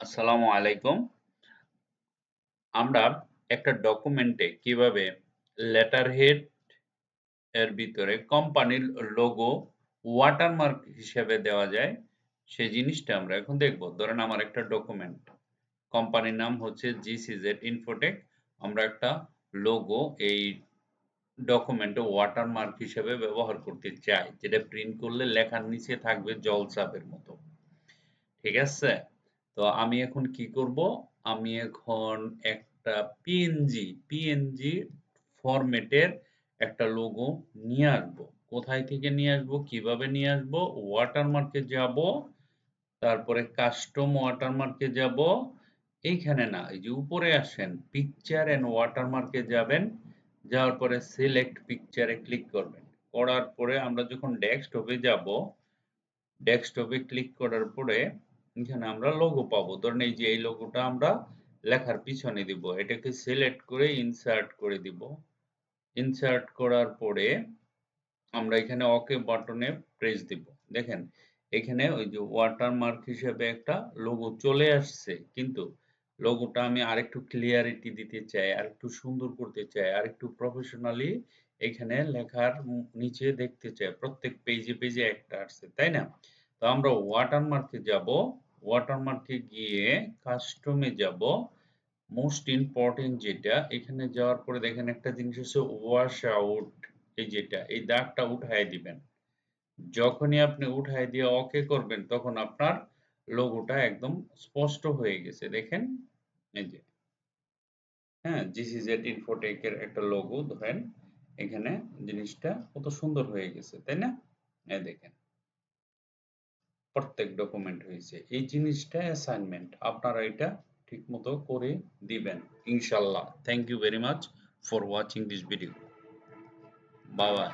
আসসালামু আলাইকুম। আমরা একটা ডকুমেন্টে কিভাবে লেটার হেড এর ভিতরে কোম্পানির লোগো ওয়াটারমার্ক হিসেবে দেওয়া যায়, সেই জিনিসটা আমরা এখন দেখব। ধরেন আমার একটা ডকুমেন্ট, কোম্পানির নাম হচ্ছে জিসিজেড ইনফোটেক। আমরা একটা লোগো এই ডকুমেন্টে ওয়াটারমার্ক হিসেবে ব্যবহার করতে চাই, যেটা প্রিন্ট করলে লেখার নিচে থাকবে জলছাপের মতো। ঠিক আছে? তো আমি এখন কি করব? আমি এখন একটা পিএনজি ফরম্যাটের একটা লোগো নিয়ে আসবো। কোথায় থেকে নিয়ে আসবো? কিভাবে নিয়ে আসবো? ওয়াটারমার্কে যাব, তারপরে কাস্টম ওয়াটারমার্কে যাব। এইখানে না, এই যে উপরে আসেন, পিকচার এন্ড ওয়াটারমার্কে যাবেন। যাওয়ার পরে সিলেক্ট পিকচারে ক্লিক করবেন। করার পরে আমরা যখন ডেস্কটপে যাব, ডেস্কটপে ক্লিক করার পরে এখানে আমরা লোগো পাবো। ধরেন এই যে এই লোগোটা আমরা লেখার পিছনে দিব। এটাকে সিলেক্ট করে ইনসার্ট করে দিব। ইনসার্ট করার পরে আমরা এখানে ওকে বাটনে প্রেস দিব। দেখেন এখানে ওই যে ওয়াটারমার্ক হিসেবে একটা লোগো চলে আসছে, কিন্তু লোগোটা আমি আরেকটু ক্লিয়ারিটি দিতে চাই, আরেকটু সুন্দর করতে চাই, আরেকটু প্রফেশনালি এখানে লেখার নিচে দেখতে চাই। প্রত্যেক পেজে পেজে একটা আসছে, তাই না? তো আমরা ওয়াটারমার্কে যাব। ওয়াটারমার্কে গিয়ে কাস্টমে যাব। মোস্ট ইম্পর্টেন্ট যেটা, এখানে যাওয়ার পরে দেখেন একটা জিনিস হচ্ছে ওয়াশ আউট। এই যেটা, এই দাগটা উঠায় দিবেন। যখনই আপনি উঠায় দিয়ে ওকে করবেন, তখন আপনার লোগোটা একদম স্পষ্ট হয়ে গেছে। দেখেন এই যে, হ্যাঁ, জিসিজেড ইনফোটেক এর একটা লোগো ধরেন এখানে, জিনিসটা কত সুন্দর হয়ে গেছে, তাই না? এই দেখেন, প্রত্যেক ডকুমেন্ট হয়েছে। এই জিনিসটা অ্যাসাইনমেন্ট, আপনারা এটা ঠিক মতো করে দিবেন ইনশাল্লাহ। Thank you very much for watching this video. Bye by.